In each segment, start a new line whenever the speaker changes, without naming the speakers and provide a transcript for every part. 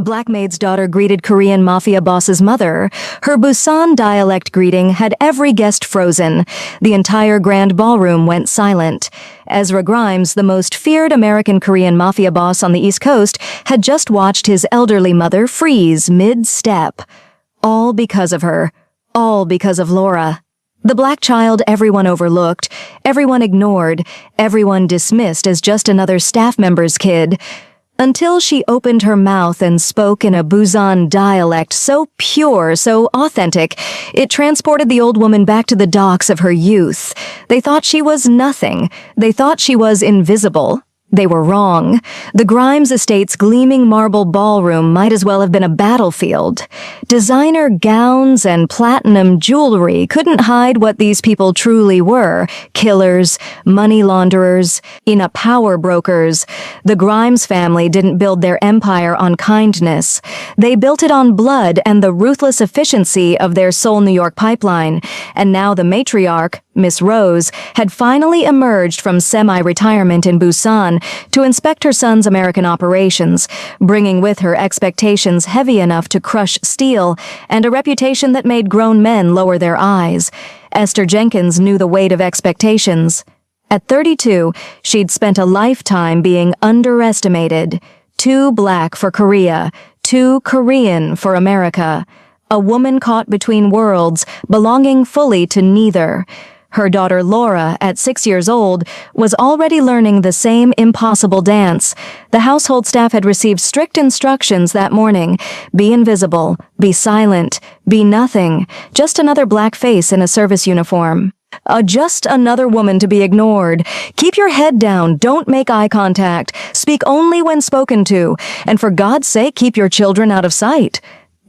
Black Maid's daughter greeted Korean Mafia boss's mother, her Busan Dialect greeting had every guest frozen. The entire grand ballroom went silent. Ezra Grimes, the most feared American Korean Mafia boss on the East Coast, had just watched his elderly mother freeze mid-step. All because of her. All because of Laura. The black child everyone overlooked, everyone ignored, everyone dismissed as just another staff member's kid. Until she opened her mouth and spoke in a Busan dialect so pure, so authentic, it transported the old woman back to the docks of her youth. They thought she was nothing. They thought she was invisible. They were wrong. The Grimes estate's gleaming marble ballroom might as well have been a battlefield. Designer gowns and platinum jewelry couldn't hide what these people truly were: killers, money launderers, power brokers. The Grimes family didn't build their empire on kindness. They built it on blood and the ruthless efficiency of their Seoul, New York pipeline. And now the matriarch, Miss Rose, had finally emerged from semi-retirement in Busan to inspect her son's American operations, bringing with her expectations heavy enough to crush steel and a reputation that made grown men lower their eyes. Esther Jenkins knew the weight of expectations. At 32, she'd spent a lifetime being underestimated. Too black for Korea, too Korean for America. A woman caught between worlds, belonging fully to neither. Her daughter Laura, at 6 years old, was already learning the same impossible dance. The household staff had received strict instructions that morning. Be invisible, be silent, be nothing, just another black face in a service uniform. Just another woman to be ignored. Keep your head down, don't make eye contact, speak only when spoken to, and for God's sake keep your children out of sight.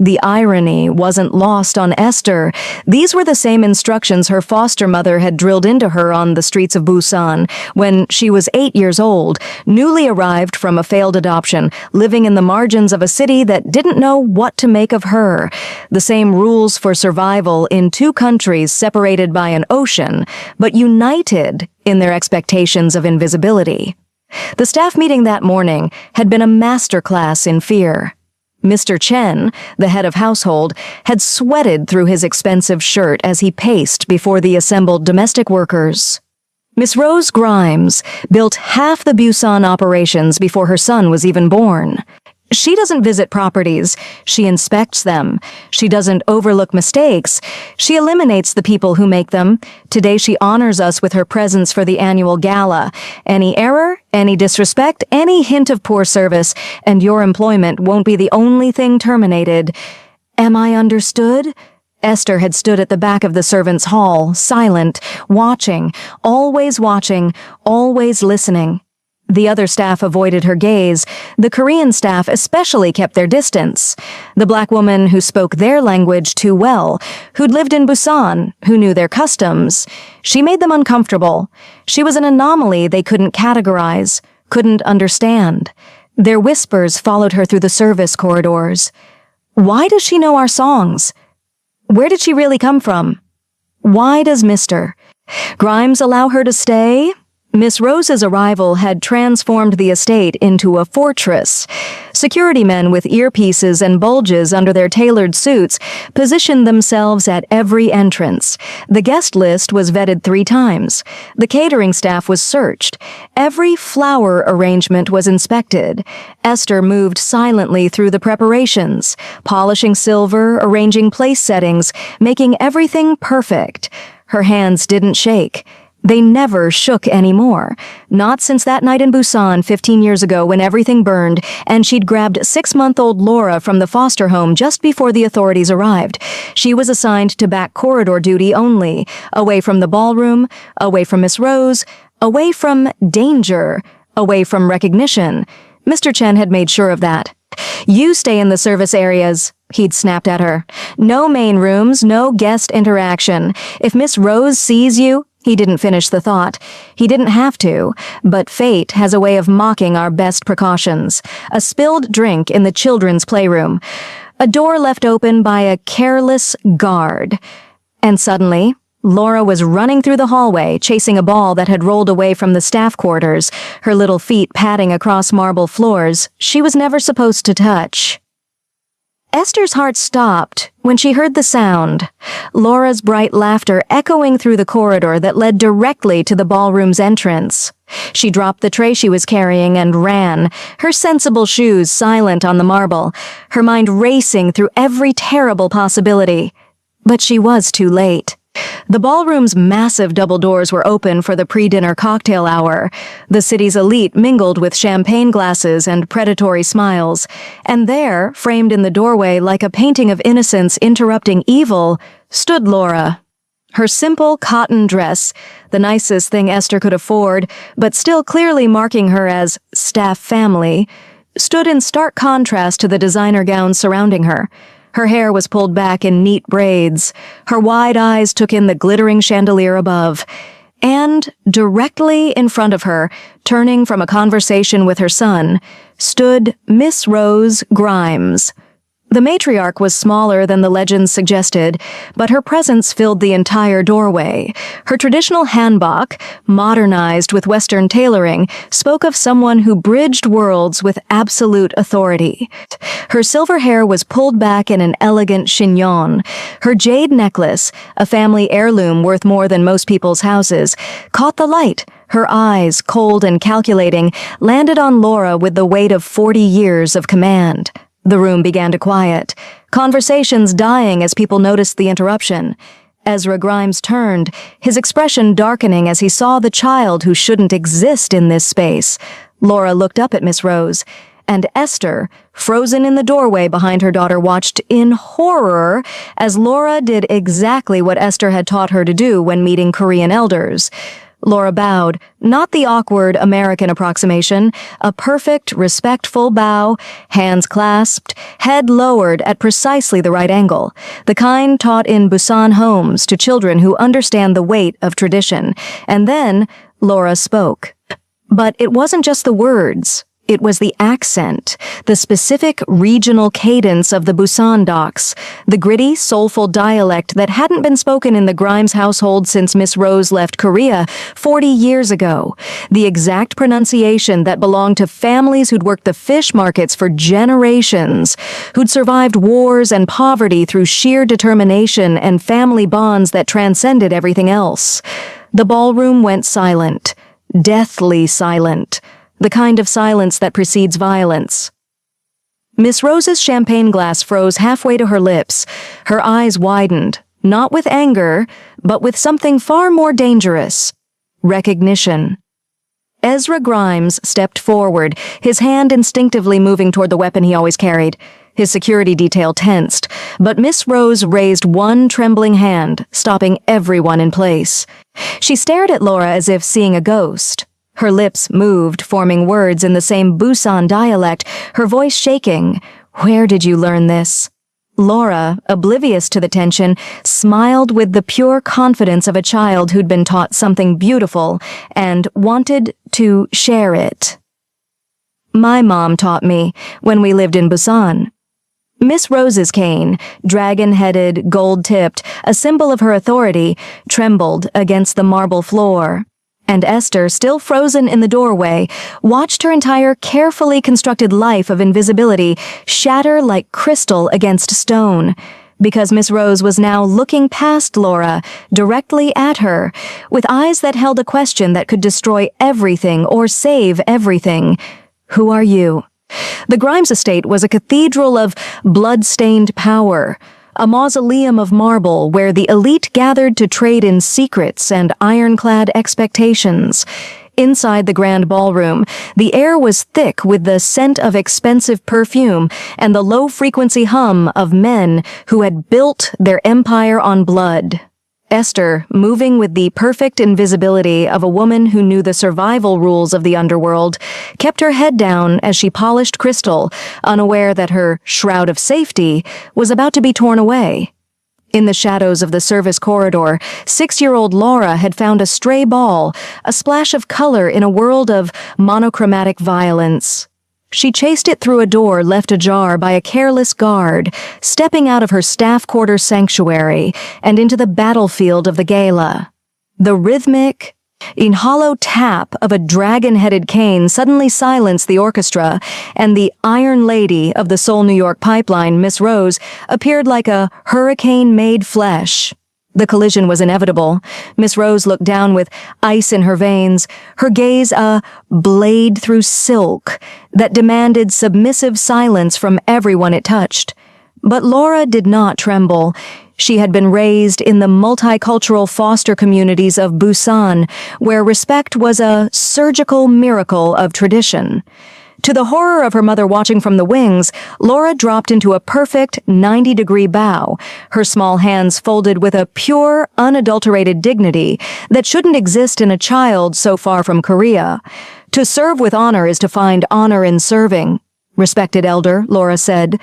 The irony wasn't lost on Esther. These were the same instructions her foster mother had drilled into her on the streets of Busan when she was 8 years old, newly arrived from a failed adoption, living in the margins of a city that didn't know what to make of her. The same rules for survival in two countries separated by an ocean, but united in their expectations of invisibility. The staff meeting that morning had been a masterclass in fear. Mr. Chen, the head of household, had sweated through his expensive shirt as he paced before the assembled domestic workers. Miss Rose Grimes built half the Busan operations before her son was even born. She doesn't visit properties, she inspects them. She doesn't overlook mistakes, she eliminates the people who make them. Today she honors us with her presence for the annual gala. Any error, any disrespect, any hint of poor service, and your employment won't be the only thing terminated. Am I understood? Esther had stood at the back of the servants' hall, silent, watching, always listening. The other staff avoided her gaze. The Korean staff especially kept their distance. The black woman who spoke their language too well, who'd lived in Busan, who knew their customs, she made them uncomfortable. She was an anomaly they couldn't categorize, couldn't understand. Their whispers followed her through the service corridors. Why does she know our songs? Where did she really come from? Why does Mr. Grimes allow her to stay? Miss Rose's arrival had transformed the estate into a fortress. Security men with earpieces and bulges under their tailored suits positioned themselves at every entrance. The guest list was vetted 3 times. The catering staff was searched. Every flower arrangement was inspected. Esther moved silently through the preparations, polishing silver, arranging place settings, making everything perfect. Her hands didn't shake. They never shook anymore. Not since that night in Busan 15 years ago when everything burned and she'd grabbed 6-month-old Laura from the foster home just before the authorities arrived. She was assigned to back corridor duty only, away from the ballroom, away from Miss Rose, away from danger, away from recognition. Mr. Chen had made sure of that. You stay in the service areas, he'd snapped at her. No main rooms, no guest interaction. If Miss Rose sees you, he didn't finish the thought. He didn't have to, but fate has a way of mocking our best precautions. A spilled drink in the children's playroom. A door left open by a careless guard. And suddenly, Laura was running through the hallway, chasing a ball that had rolled away from the staff quarters, her little feet padding across marble floors she was never supposed to touch. Esther's heart stopped when she heard the sound, Laura's bright laughter echoing through the corridor that led directly to the ballroom's entrance. She dropped the tray she was carrying and ran, her sensible shoes silent on the marble, her mind racing through every terrible possibility. But she was too late. The ballroom's massive double doors were open for the pre-dinner cocktail hour. The city's elite mingled with champagne glasses and predatory smiles, and there, framed in the doorway like a painting of innocence interrupting evil, stood Laura. Her simple cotton dress, the nicest thing Esther could afford, but still clearly marking her as staff family, stood in stark contrast to the designer gowns surrounding her. Her hair was pulled back in neat braids. Her wide eyes took in the glittering chandelier above. And directly in front of her, turning from a conversation with her son, stood Miss Rose Grimes. The matriarch was smaller than the legends suggested, but her presence filled the entire doorway. Her traditional hanbok, modernized with Western tailoring, spoke of someone who bridged worlds with absolute authority. Her silver hair was pulled back in an elegant chignon. Her jade necklace, a family heirloom worth more than most people's houses, caught the light. Her eyes, cold and calculating, landed on Laura with the weight of 40 years of command. The room began to quiet, conversations dying as people noticed the interruption. Ezra Grimes turned, his expression darkening as he saw the child who shouldn't exist in this space. Laura looked up at Miss Rose, and Esther, frozen in the doorway behind her daughter, watched in horror as Laura did exactly what Esther had taught her to do when meeting Korean elders. Laura bowed, not the awkward American approximation, a perfect, respectful bow, hands clasped, head lowered at precisely the right angle, the kind taught in Busan homes to children who understand the weight of tradition. And then Laura spoke. But it wasn't just the words. It was the accent, the specific regional cadence of the Busan docks, the gritty, soulful dialect that hadn't been spoken in the Grimes household since Miss Rose left Korea 40 years ago, the exact pronunciation that belonged to families who'd worked the fish markets for generations, who'd survived wars and poverty through sheer determination and family bonds that transcended everything else. The ballroom went silent, deathly silent. The kind of silence that precedes violence. Miss Rose's champagne glass froze halfway to her lips. Her eyes widened, not with anger, but with something far more dangerous. Recognition. Ezra Grimes stepped forward, his hand instinctively moving toward the weapon he always carried. His security detail tensed, but Miss Rose raised one trembling hand, stopping everyone in place. She stared at Laura as if seeing a ghost. Her lips moved, forming words in the same Busan dialect, her voice shaking. "Where did you learn this?" Laura, oblivious to the tension, smiled with the pure confidence of a child who'd been taught something beautiful and wanted to share it. "My mom taught me when we lived in Busan." Miss Rose's cane, dragon-headed, gold-tipped, a symbol of her authority, trembled against the marble floor. And Esther, still frozen in the doorway, watched her entire carefully constructed life of invisibility shatter like crystal against stone, because Miss Rose was now looking past Laura, directly at her, with eyes that held a question that could destroy everything or save everything. Who are you? The Grimes estate was a cathedral of blood-stained power, a mausoleum of marble where the elite gathered to trade in secrets and ironclad expectations. Inside the grand ballroom, the air was thick with the scent of expensive perfume and the low-frequency hum of men who had built their empire on blood. Esther, moving with the perfect invisibility of a woman who knew the survival rules of the underworld, kept her head down as she polished crystal, unaware that her shroud of safety was about to be torn away. In the shadows of the service corridor, 6-year-old Laura had found a stray ball, a splash of color in a world of monochromatic violence. She chased it through a door left ajar by a careless guard, stepping out of her staff quarters sanctuary and into the battlefield of the gala. The rhythmic, The hollow tap of a dragon-headed cane suddenly silenced the orchestra, and the Iron Lady of the Seoul, New York pipeline, Miss Rose, appeared like a hurricane made flesh. The collision was inevitable. Miss Rose looked down with ice in her veins, her gaze a blade through silk that demanded submissive silence from everyone it touched. But Laura did not tremble. She had been raised in the multicultural foster communities of Busan, where respect was a surgical miracle of tradition. To the horror of her mother watching from the wings, Laura dropped into a perfect 90-degree bow, her small hands folded with a pure, unadulterated dignity that shouldn't exist in a child so far from Korea. To serve with honor is to find honor in serving. "Respected elder," Laura said,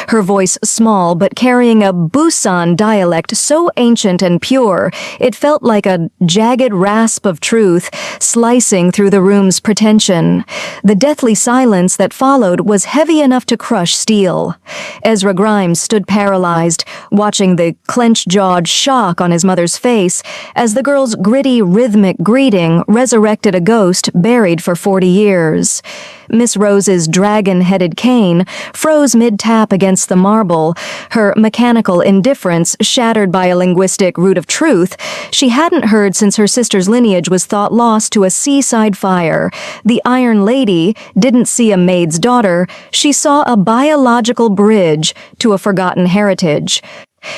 her voice small but carrying a Busan dialect so ancient and pure it felt like a jagged rasp of truth slicing through the room's pretension. The deathly silence that followed was heavy enough to crush steel. Ezra Grimes stood paralyzed, watching the clenched-jawed shock on his mother's face as the girl's gritty, rhythmic greeting resurrected a ghost buried for 40 years. Miss Rose's dragon-headed cane froze mid-tap against the marble, her mechanical indifference shattered by a linguistic root of truth she hadn't heard since her sister's lineage was thought lost to a seaside fire. The Iron Lady didn't see a maid's daughter, she saw a biological bridge to a forgotten heritage.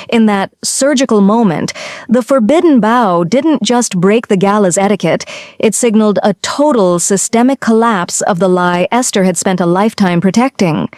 In that surgical moment, the forbidden bow didn't just break the gala's etiquette, it signaled a total systemic collapse of the lie Esther had spent a lifetime protecting.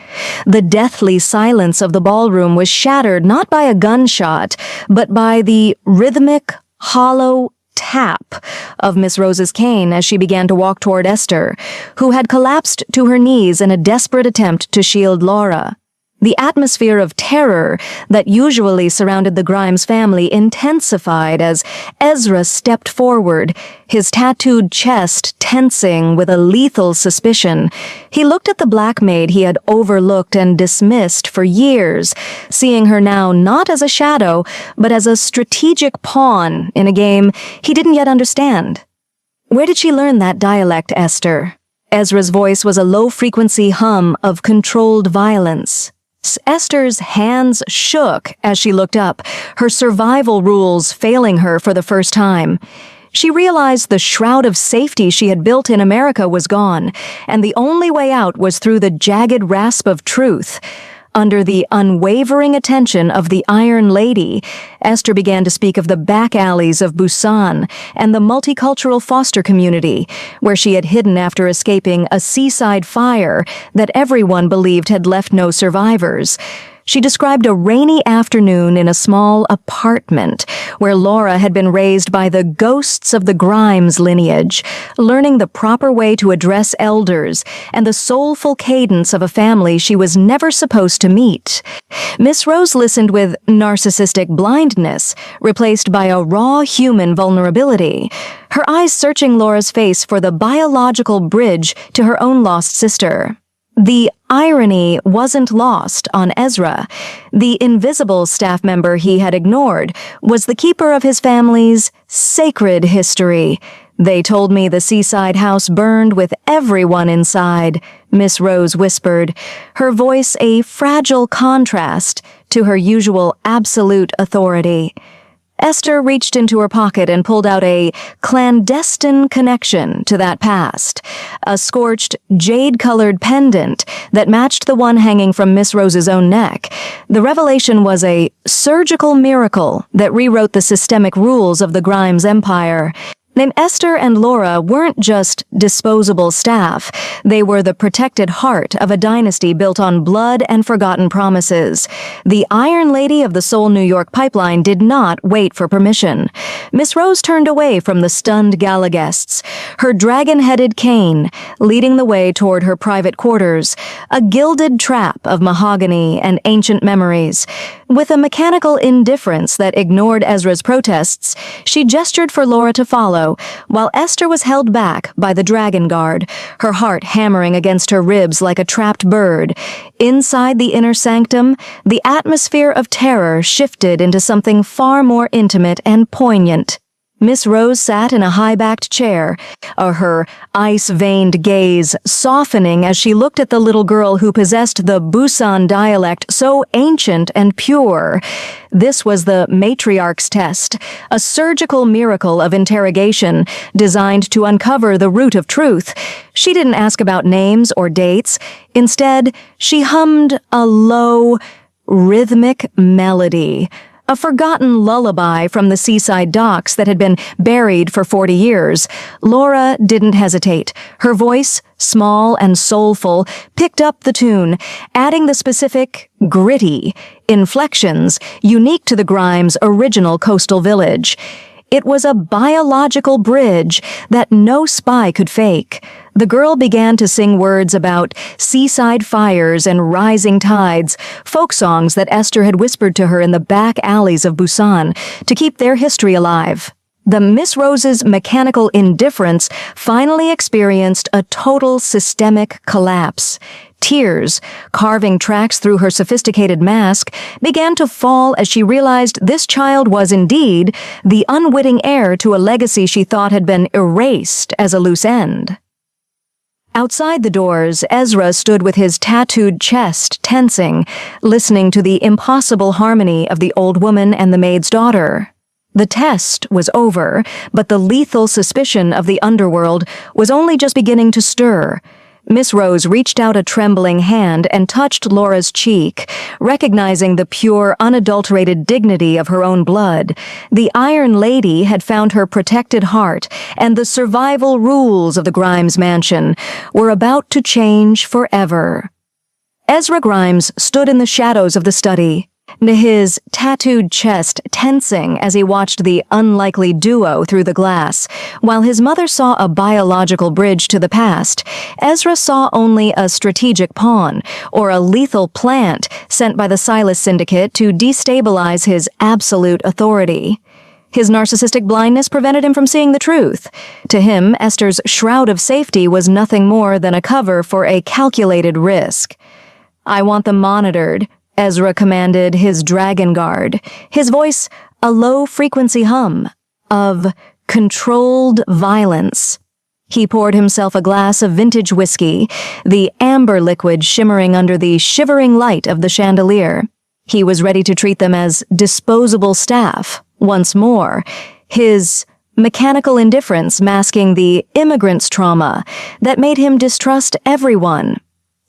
The deathly silence of the ballroom was shattered not by a gunshot, but by the rhythmic, hollow tap of Miss Rose's cane as she began to walk toward Esther, who had collapsed to her knees in a desperate attempt to shield Laura. The atmosphere of terror that usually surrounded the Grimes family intensified as Ezra stepped forward, his tattooed chest tensing with a lethal suspicion. He looked at the black maid he had overlooked and dismissed for years, seeing her now not as a shadow, but as a strategic pawn in a game he didn't yet understand. "Where did she learn that dialect, Esther?" Ezra's voice was a low-frequency hum of controlled violence. Esther's hands shook as she looked up, her survival rules failing her for the first time. She realized the shroud of safety she had built in America was gone, and the only way out was through the jagged rasp of truth. Under the unwavering attention of the Iron Lady, Esther began to speak of the back alleys of Busan and the multicultural foster community, where she had hidden after escaping a seaside fire that everyone believed had left no survivors. She described a rainy afternoon in a small apartment where Laura had been raised by the ghosts of the Grimes lineage, learning the proper way to address elders and the soulful cadence of a family she was never supposed to meet. Miss Rose listened with narcissistic blindness, replaced by a raw human vulnerability, her eyes searching Laura's face for the biological bridge to her own lost sister. The irony wasn't lost on Ezra. The invisible staff member he had ignored was the keeper of his family's sacred history. "They told me the seaside house burned with everyone inside," Miss Rose whispered, her voice a fragile contrast to her usual absolute authority. Esther reached into her pocket and pulled out a clandestine connection to that past, a scorched, jade-colored pendant that matched the one hanging from Miss Rose's own neck. The revelation was a surgical miracle that rewrote the systemic rules of the Grimes empire. Esther and Laura weren't just disposable staff. They were the protected heart of a dynasty built on blood and forgotten promises. The Iron Lady of the Seoul, New York pipeline did not wait for permission. Miss Rose turned away from the stunned gala guests, her dragon-headed cane leading the way toward her private quarters, a gilded trap of mahogany and ancient memories. With a mechanical indifference that ignored Ezra's protests, she gestured for Laura to follow, while Esther was held back by the dragon guard, her heart hammering against her ribs like a trapped bird. Inside the inner sanctum, the atmosphere of terror shifted into something far more intimate and poignant. Miss Rose sat in a high-backed chair, her ice-veined gaze softening as she looked at the little girl who possessed the Busan dialect so ancient and pure. This was the matriarch's test, a surgical miracle of interrogation designed to uncover the root of truth. She didn't ask about names or dates. Instead, she hummed a low, rhythmic melody, a forgotten lullaby from the seaside docks that had been buried for 40 years. Laura didn't hesitate. Her voice, small and soulful, picked up the tune, adding the specific, gritty inflections unique to the Grimes' original coastal village. It was a biological bridge that no spy could fake. The girl began to sing words about seaside fires and rising tides, folk songs that Esther had whispered to her in the back alleys of Busan to keep their history alive. The Miss Rose's mechanical indifference finally experienced a total systemic collapse. Tears, carving tracks through her sophisticated mask, began to fall as she realized this child was indeed the unwitting heir to a legacy she thought had been erased as a loose end. Outside the doors, Ezra stood with his tattooed chest tensing, listening to the impossible harmony of the old woman and the maid's daughter. The test was over, but the lethal suspicion of the underworld was only just beginning to stir. Miss Rose reached out a trembling hand and touched Laura's cheek, recognizing the pure, unadulterated dignity of her own blood. The Iron Lady had found her protected heart, and the survival rules of the Grimes mansion were about to change forever. Ezra Grimes stood in the shadows of the study, his tattooed chest tensing as he watched the unlikely duo through the glass. While his mother saw a biological bridge to the past, Ezra saw only a strategic pawn, or a lethal plant sent by the Silas Syndicate to destabilize his absolute authority. His narcissistic blindness prevented him from seeing the truth. To him, Esther's shroud of safety was nothing more than a cover for a calculated risk. "I want them monitored," Ezra commanded his dragon guard, his voice a low-frequency hum of controlled violence. He poured himself a glass of vintage whiskey, the amber liquid shimmering under the shivering light of the chandelier. He was ready to treat them as disposable staff once more, his mechanical indifference masking the immigrant's trauma that made him distrust everyone.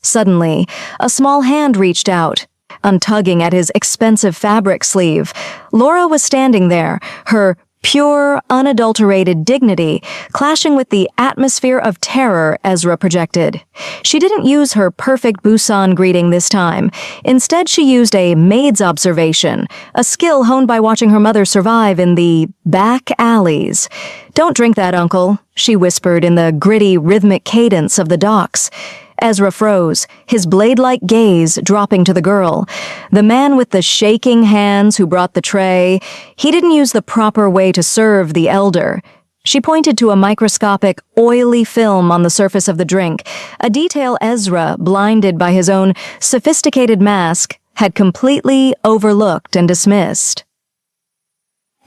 Suddenly, a small hand reached out, untugging at his expensive fabric sleeve. Laura was standing there, her pure, unadulterated dignity clashing with the atmosphere of terror Ezra projected. She didn't use her perfect Busan greeting this time. Instead, she used a maid's observation, a skill honed by watching her mother survive in the back alleys. "Don't drink that, Uncle," she whispered in the gritty, rhythmic cadence of the docks. Ezra froze, his blade-like gaze dropping to the girl. The man with the shaking hands who brought the tray, he didn't use the proper way to serve the elder. She pointed to a microscopic, oily film on the surface of the drink, a detail Ezra, blinded by his own sophisticated mask, had completely overlooked and dismissed.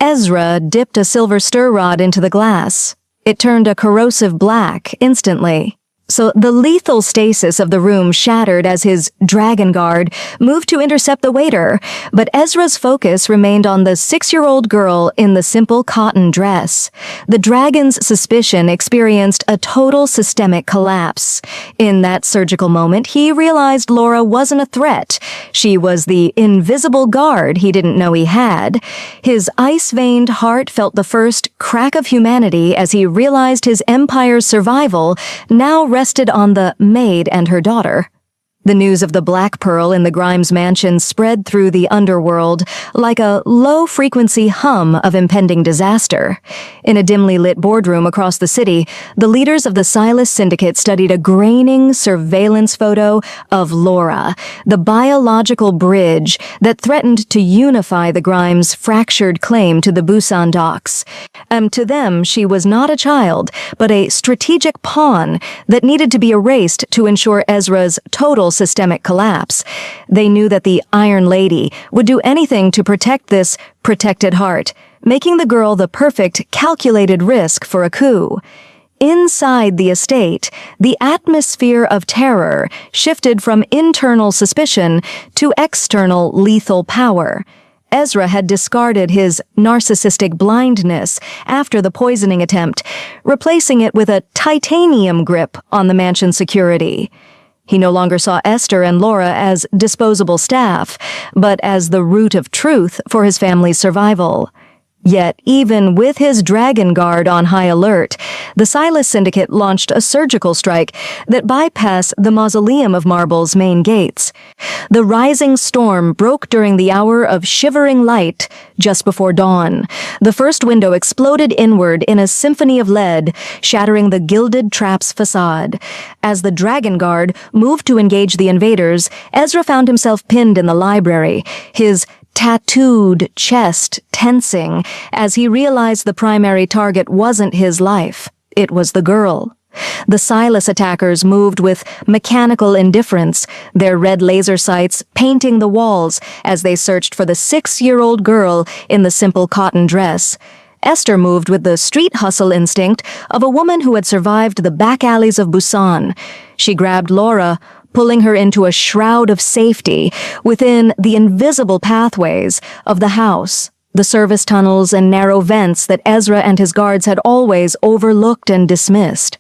Ezra dipped a silver stir rod into the glass. It turned a corrosive black instantly. So the lethal stasis of the room shattered as his dragon guard moved to intercept the waiter, but Ezra's focus remained on the 6-year-old girl in the simple cotton dress. The dragon's suspicion experienced a total systemic collapse. In that surgical moment, he realized Laura wasn't a threat. She was the invisible guard he didn't know he had. His ice-veined heart felt the first crack of humanity as he realized his empire's survival now rested on the maid and her daughter. The news of the Black Pearl in the Grimes mansion spread through the underworld like a low-frequency hum of impending disaster. In a dimly lit boardroom across the city, the leaders of the Silas Syndicate studied a graining surveillance photo of Laura, the biological bridge that threatened to unify the Grimes' fractured claim to the Busan docks. To them, she was not a child, but a strategic pawn that needed to be erased to ensure Ezra's total systemic collapse. They knew that the Iron Lady would do anything to protect this protected heart, making the girl the perfect calculated risk for a coup. Inside the estate, the atmosphere of terror shifted from internal suspicion to external lethal power. Ezra had discarded his narcissistic blindness after the poisoning attempt, replacing it with a titanium grip on the mansion's security. He no longer saw Esther and Laura as disposable staff, but as the root of truth for his family's survival. Yet, even with his Dragon Guard on high alert, the Silas Syndicate launched a surgical strike that bypassed the Mausoleum of Marble's main gates. The rising storm broke during the hour of shivering light just before dawn. The first window exploded inward in a symphony of lead, shattering the gilded trap's facade. As the Dragon Guard moved to engage the invaders, Ezra found himself pinned in the library, his tattooed chest tensing as he realized the primary target wasn't his life. It was the girl. The Silas attackers moved with mechanical indifference, their red laser sights painting the walls as they searched for the 6-year-old girl in the simple cotton dress. Esther moved with the street hustle instinct of a woman who had survived the back alleys of Busan. She grabbed Laura, pulling her into a shroud of safety within the invisible pathways of the house, the service tunnels and narrow vents that Ezra and his guards had always overlooked and dismissed.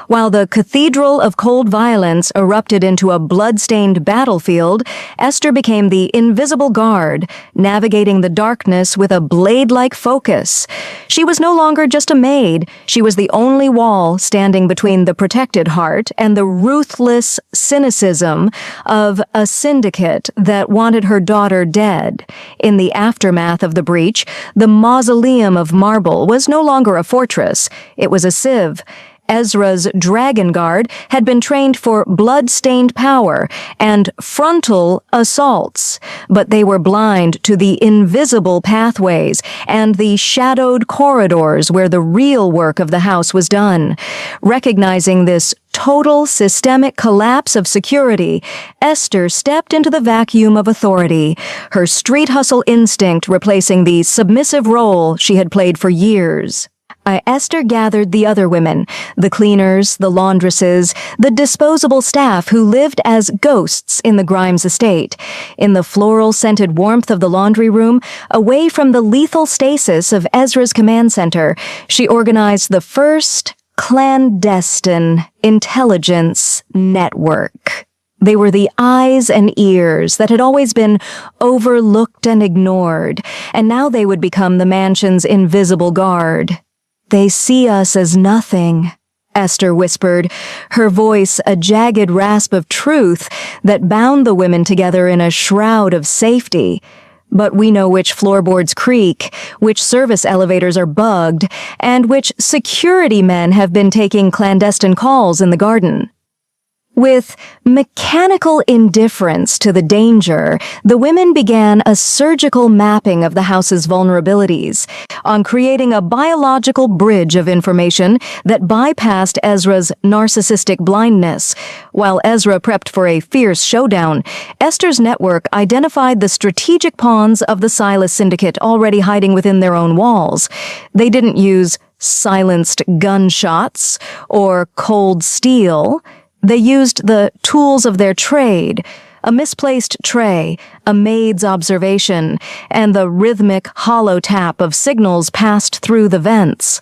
While the Cathedral of Cold Violence erupted into a blood-stained battlefield, Esther became the invisible guard, navigating the darkness with a blade-like focus. She was no longer just a maid. She was the only wall standing between the protected heart and the ruthless cynicism of a syndicate that wanted her daughter dead. In the aftermath of the breach, the Mausoleum of Marble was no longer a fortress. It was a sieve. Ezra's Dragon Guard had been trained for blood-stained power and frontal assaults, but they were blind to the invisible pathways and the shadowed corridors where the real work of the house was done. Recognizing this total systemic collapse of security, Esther stepped into the vacuum of authority, her street hustle instinct replacing the submissive role she had played for years. Esther gathered the other women, the cleaners, the laundresses, the disposable staff who lived as ghosts in the Grimes estate. In the floral-scented warmth of the laundry room, away from the lethal stasis of Ezra's command center, she organized the first clandestine intelligence network. They were the eyes and ears that had always been overlooked and ignored, and now they would become the mansion's invisible guard. "They see us as nothing," Esther whispered, her voice a jagged rasp of truth that bound the women together in a shroud of safety. "But we know which floorboards creak, which service elevators are bugged, and which security men have been taking clandestine calls in the garden." With mechanical indifference to the danger, the women began a surgical mapping of the house's vulnerabilities, on creating a biological bridge of information that bypassed Ezra's narcissistic blindness. While Ezra prepped for a fierce showdown, Esther's network identified the strategic pawns of the Silas Syndicate already hiding within their own walls. They didn't use silenced gunshots or cold steel. They used the tools of their trade, a misplaced tray, a maid's observation, and the rhythmic hollow tap of signals passed through the vents.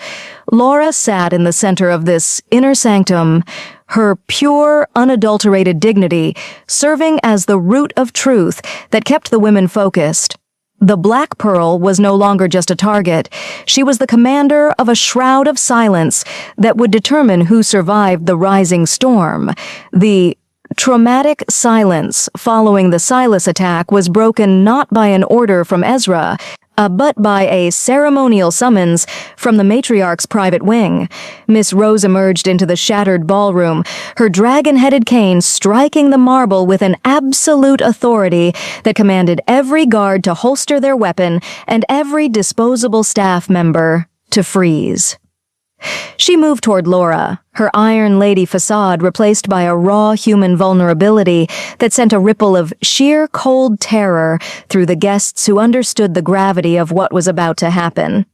Laura sat in the center of this inner sanctum, her pure, unadulterated dignity serving as the root of truth that kept the women focused. The Black Pearl was no longer just a target. She was the commander of a shroud of silence that would determine who survived the rising storm. The traumatic silence following the Silas attack was broken not by an order from Ezra, but by a ceremonial summons from the matriarch's private wing. Miss Rose emerged into the shattered ballroom, her dragon-headed cane striking the marble with an absolute authority that commanded every guard to holster their weapon and every disposable staff member to freeze. She moved toward Laura, her Iron Lady facade replaced by a raw human vulnerability that sent a ripple of sheer cold terror through the guests who understood the gravity of what was about to happen.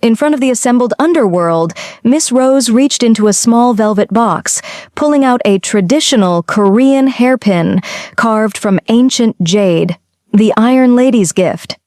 In front of the assembled underworld, Miss Rose reached into a small velvet box, pulling out a traditional Korean hairpin carved from ancient jade, the Iron Lady's gift.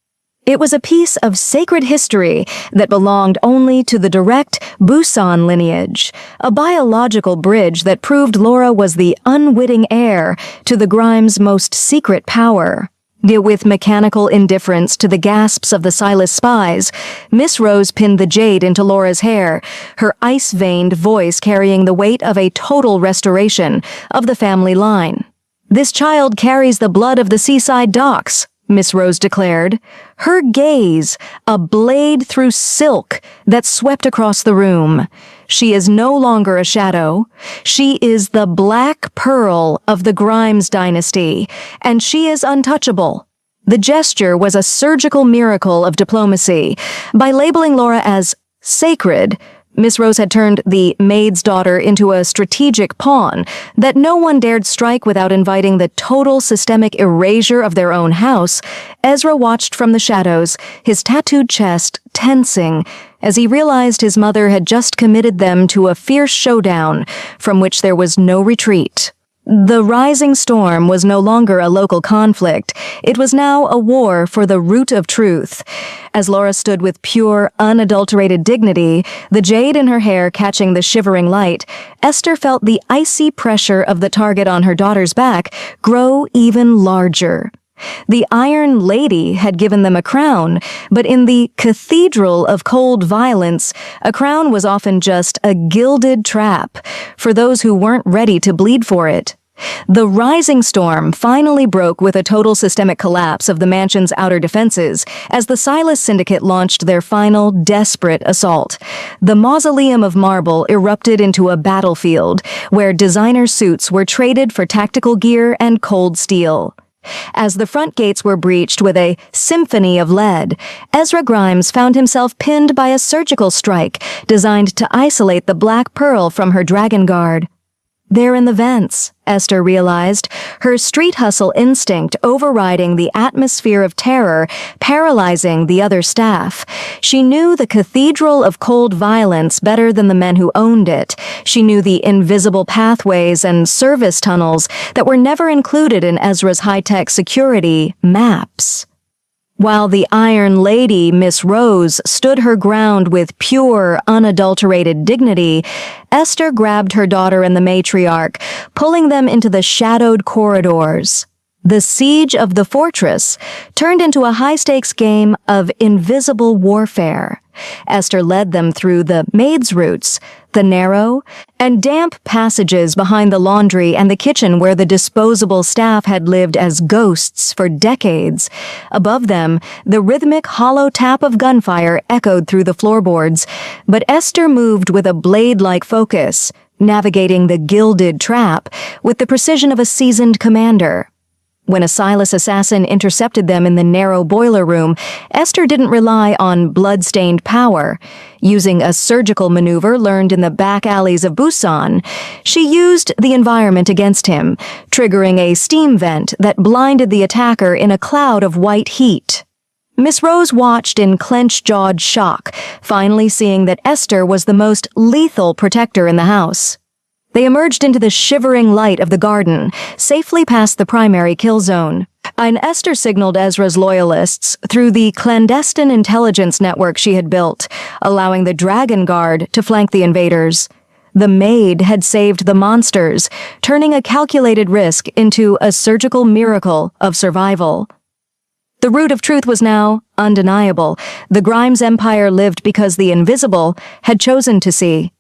It was a piece of sacred history that belonged only to the direct Busan lineage, a biological bridge that proved Laura was the unwitting heir to the Grimes' most secret power. With mechanical indifference to the gasps of the Silas spies, Miss Rose pinned the jade into Laura's hair, her ice-veined voice carrying the weight of a total restoration of the family line. "This child carries the blood of the seaside docks," Miss Rose declared, her gaze a blade through silk that swept across the room. "She is no longer a shadow. She is the Black Pearl of the Grimes dynasty, and she is untouchable." The gesture was a surgical miracle of diplomacy. By labeling Laura as sacred, Miss Rose had turned the Maid's daughter into a strategic pawn that no one dared strike without inviting the total systemic erasure of their own house. Ezra watched from the shadows, his tattooed chest tensing, as he realized his mother had just committed them to a fierce showdown from which there was no retreat. The rising storm was no longer a local conflict. It was now a war for the root of truth. As Laura stood with pure, unadulterated dignity, the jade in her hair catching the shivering light, Esther felt the icy pressure of the target on her daughter's back grow even larger. The Iron Lady had given them a crown, but in the cathedral of cold violence, a crown was often just a gilded trap for those who weren't ready to bleed for it. The rising storm finally broke with a total systemic collapse of the mansion's outer defenses as the Silas Syndicate launched their final, desperate assault. The mausoleum of marble erupted into a battlefield where designer suits were traded for tactical gear and cold steel. As the front gates were breached with a symphony of lead, Ezra Grimes found himself pinned by a surgical strike designed to isolate the Black Pearl from her dragon guard. They're in the vents, Esther realized, her street hustle instinct overriding the atmosphere of terror, paralyzing the other staff. She knew the cathedral of cold violence better than the men who owned it. She knew the invisible pathways and service tunnels that were never included in Ezra's high-tech security maps. While the Iron Lady, Miss Rose, stood her ground with pure, unadulterated dignity, Esther grabbed her daughter and the matriarch, pulling them into the shadowed corridors. The siege of the fortress turned into a high-stakes game of invisible warfare. Esther led them through the Maid's routes, the narrow and damp passages behind the laundry and the kitchen where the disposable staff had lived as ghosts for decades. Above them, the rhythmic hollow tap of gunfire echoed through the floorboards, but Esther moved with a blade-like focus, navigating the gilded trap with the precision of a seasoned commander. When a Silas assassin intercepted them in the narrow boiler room, Esther didn't rely on blood-stained power. Using a surgical maneuver learned in the back alleys of Busan, she used the environment against him, triggering a steam vent that blinded the attacker in a cloud of white heat. Miss Rose watched in clenched-jawed shock, finally seeing that Esther was the most lethal protector in the house. They emerged into the shivering light of the garden, safely past the primary kill zone. And Esther signaled Ezra's loyalists through the clandestine intelligence network she had built, allowing the Dragon Guard to flank the invaders. The Maid had saved the monsters, turning a calculated risk into a surgical miracle of survival. The root of truth was now undeniable. The Grimes Empire lived because the invisible had chosen to see.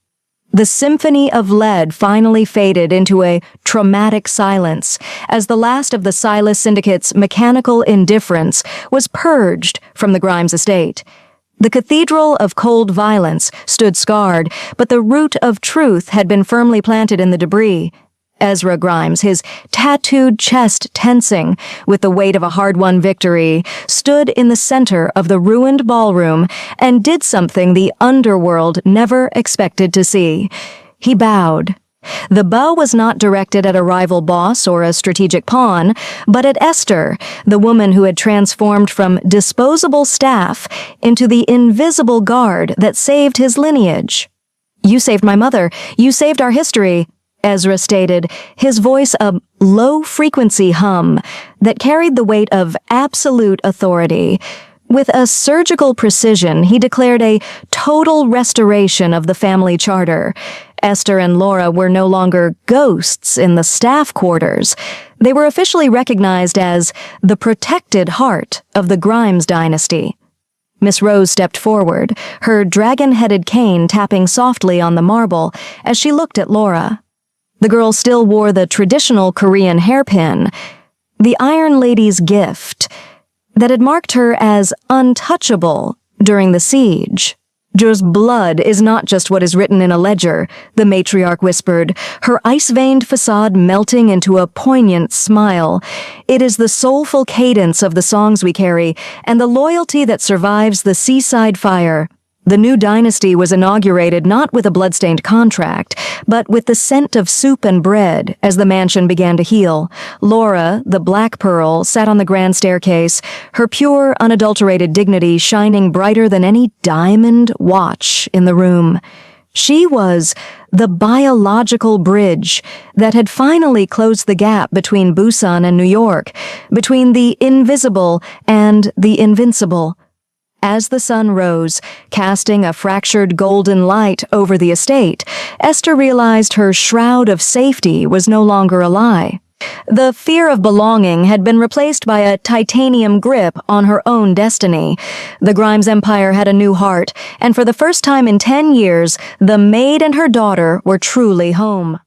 The symphony of lead finally faded into a traumatic silence as the last of the Silas Syndicate's mechanical indifference was purged from the Grimes estate. The cathedral of cold violence stood scarred, but the root of truth had been firmly planted in the debris. Ezra Grimes, his tattooed chest tensing with the weight of a hard-won victory, stood in the center of the ruined ballroom and did something the underworld never expected to see. He bowed. The bow was not directed at a rival boss or a strategic pawn, but at Esther, the woman who had transformed from disposable staff into the invisible guard that saved his lineage. "You saved my mother. You saved our history," Ezra stated, his voice a low-frequency hum that carried the weight of absolute authority. With a surgical precision, he declared a total restoration of the family charter. Esther and Laura were no longer ghosts in the staff quarters. They were officially recognized as the protected heart of the Grimes dynasty. Miss Rose stepped forward, her dragon-headed cane tapping softly on the marble as she looked at Laura. The girl still wore the traditional Korean hairpin, the Iron Lady's gift, that had marked her as untouchable during the siege. "Your blood is not just what is written in a ledger," the matriarch whispered, her ice-veined facade melting into a poignant smile. "It is the soulful cadence of the songs we carry, and the loyalty that survives the seaside fire." The new dynasty was inaugurated not with a bloodstained contract, but with the scent of soup and bread as the mansion began to heal. Laura, the Black Pearl, sat on the grand staircase, her pure, unadulterated dignity shining brighter than any diamond watch in the room. She was the biological bridge that had finally closed the gap between Busan and New York, between the invisible and the invincible. As the sun rose, casting a fractured golden light over the estate, Esther realized her shroud of safety was no longer a lie. The fear of belonging had been replaced by a titanium grip on her own destiny. The Grimes empire had a new heart, and for the first time in 10 years, the Maid and her daughter were truly home.